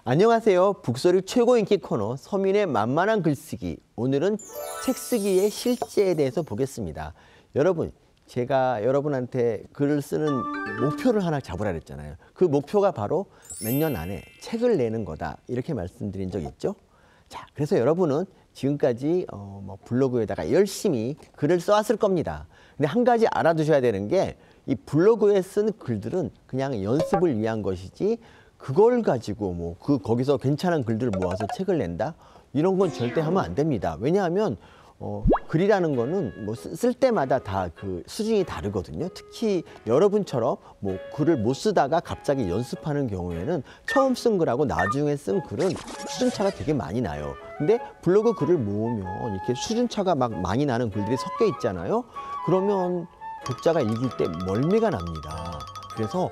안녕하세요. 북소리 최고 인기 코너 서민의 만만한 글쓰기. 오늘은 책 쓰기의 실제에 대해서 보겠습니다. 여러분, 제가 여러분한테 글을 쓰는 목표를 하나 잡으라 그랬잖아요. 그 목표가 바로 몇 년 안에 책을 내는 거다, 이렇게 말씀드린 적 있죠. 자, 그래서 여러분은 지금까지 블로그에다가 열심히 글을 써왔을 겁니다. 근데 한 가지 알아두셔야 되는 게, 이 블로그에 쓴 글들은 그냥 연습을 위한 것이지, 그걸 가지고 거기서 괜찮은 글들을 모아서 책을 낸다, 이런 건 절대 하면 안 됩니다. 왜냐하면 글이라는 거는 쓸 때마다 다 그 수준이 다르거든요. 특히 여러분처럼 글을 못 쓰다가 갑자기 연습하는 경우에는 처음 쓴 글하고 나중에 쓴 글은 수준차가 되게 많이 나요. 근데 블로그 글을 모으면 이렇게 수준차가 막 많이 나는 글들이 섞여 있잖아요. 그러면 독자가 읽을 때 멀미가 납니다. 그래서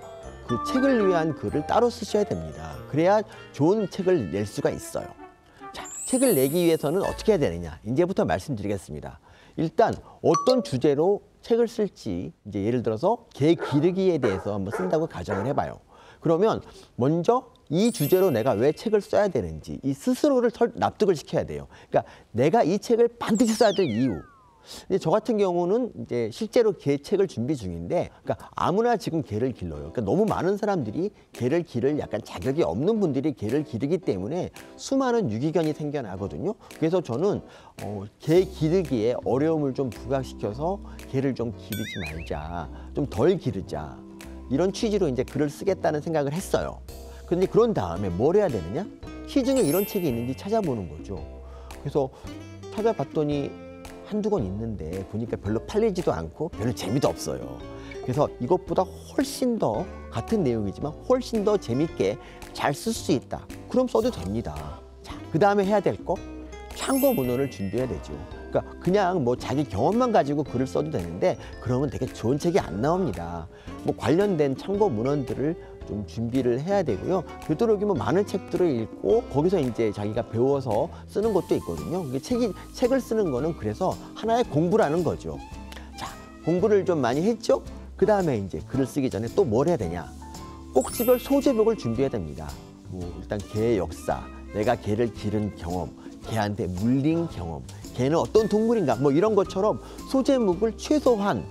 그 책을 위한 글을 따로 쓰셔야 됩니다. 그래야 좋은 책을 낼 수가 있어요. 자, 책을 내기 위해서는 어떻게 해야 되느냐, 이제부터 말씀드리겠습니다. 일단 어떤 주제로 책을 쓸지, 이제 예를 들어서 개 기르기에 대해서 한번 쓴다고 가정을 해봐요. 그러면 먼저 이 주제로 내가 왜 책을 써야 되는지 이 스스로를 납득을 시켜야 돼요. 그러니까 내가 이 책을 반드시 써야 될 이유. 근데 저 같은 경우는 이제 실제로 개 책을 준비 중인데, 그러니까 아무나 지금 개를 길러요. 그러니까 너무 많은 사람들이 개를 기를 약간 자격이 없는 분들이 개를 기르기 때문에 수많은 유기견이 생겨나거든요. 그래서 저는 개 기르기에 어려움을 좀 부각시켜서 개를 좀 기르지 말자, 좀 덜 기르자, 이런 취지로 이제 글을 쓰겠다는 생각을 했어요. 그런데 그런 다음에 뭘 해야 되느냐? 시중에 이런 책이 있는지 찾아보는 거죠. 그래서 찾아봤더니 한두 권 있는데 보니까 별로 팔리지도 않고 별로 재미도 없어요. 그래서 이것보다 훨씬 더, 같은 내용이지만 훨씬 더 재밌게 잘 쓸 수 있다, 그럼 써도 됩니다. 자, 그 다음에 해야 될 거, 참고 문헌을 준비해야 되죠. 그러니까 그냥 자기 경험만 가지고 글을 써도 되는데 그러면 되게 좋은 책이 안 나옵니다. 관련된 참고 문헌들을 좀 준비를 해야 되고요. 되도록이면 많은 책들을 읽고 거기서 이제 자기가 배워서 쓰는 것도 있거든요. 책을 쓰는 거는 그래서 하나의 공부라는 거죠. 자, 공부를 좀 많이 했죠? 그 다음에 이제 글을 쓰기 전에 또 뭘 해야 되냐? 꼭지별 소제목을 준비해야 됩니다. 일단 개의 역사, 내가 개를 기른 경험, 개한테 물린 경험, 개는 어떤 동물인가, 이런 것처럼 소제목을 최소한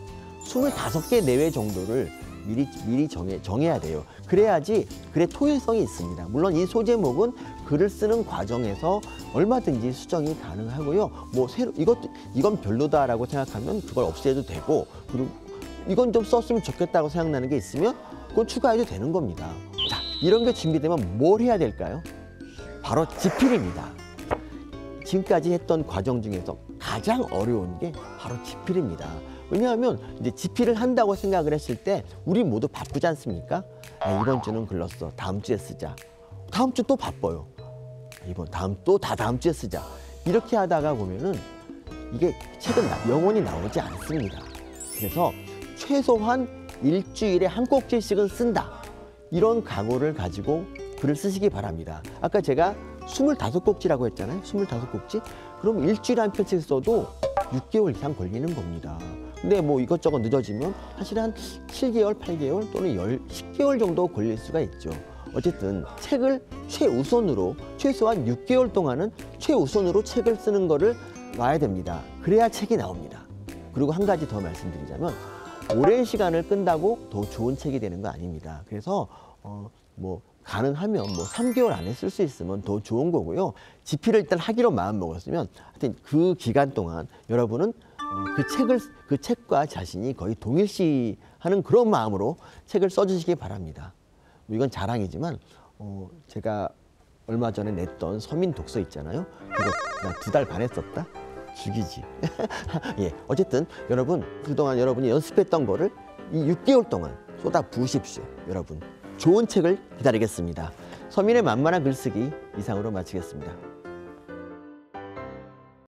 25개 내외 정도를 미리 정해야 돼요. 그래야지 글의 통일성이 있습니다. 물론 이 소제목은 글을 쓰는 과정에서 얼마든지 수정이 가능하고요. 이건 별로다라고 생각하면 그걸 없애도 되고, 그리고 이건 좀 썼으면 좋겠다고 생각나는 게 있으면 그건 추가해도 되는 겁니다. 자, 이런 게 준비되면 뭘 해야 될까요? 바로 집필입니다. 지금까지 했던 과정 중에서 가장 어려운 게 바로 집필입니다. 왜냐하면 이제 집필을 한다고 생각을 했을 때 우리 모두 바쁘지 않습니까? 이번 주는 글렀어, 다음 주에 쓰자. 다음 주 또 바빠요. 다음 주에 쓰자. 이렇게 하다가 보면은 이게 책은 영원히 나오지 않습니다. 그래서 최소한 일주일에 한 꼭지씩은 쓴다, 이런 각오를 가지고 글을 쓰시기 바랍니다. 아까 제가 25꼭지라고 했잖아요. 25꼭지? 그럼 일주일에 한 편씩 써도 6개월 이상 걸리는 겁니다. 근데 이것저것 늦어지면 사실 한 7개월, 8개월 또는 10개월 정도 걸릴 수가 있죠. 어쨌든 책을 최우선으로, 최소한 6개월 동안은 최우선으로 책을 쓰는 거를 놔야 됩니다. 그래야 책이 나옵니다. 그리고 한 가지 더 말씀드리자면, 오랜 시간을 끈다고 더 좋은 책이 되는 거 아닙니다. 그래서 가능하면 3개월 안에 쓸 수 있으면 더 좋은 거고요. 집필을 일단 하기로 마음먹었으면 하여튼 그 기간 동안 여러분은 그 책과 자신이 거의 동일시하는 그런 마음으로 책을 써주시기 바랍니다. 이건 자랑이지만 제가 얼마 전에 냈던 서민 독서 있잖아요. 그거 나 2달 반 했었다? 죽이지. 예, 어쨌든 여러분, 그동안 여러분이 연습했던 거를 이 6개월 동안 쏟아 부으십시오. 여러분, 좋은 책을 기다리겠습니다. 서민의 만만한 글쓰기, 이상으로 마치겠습니다.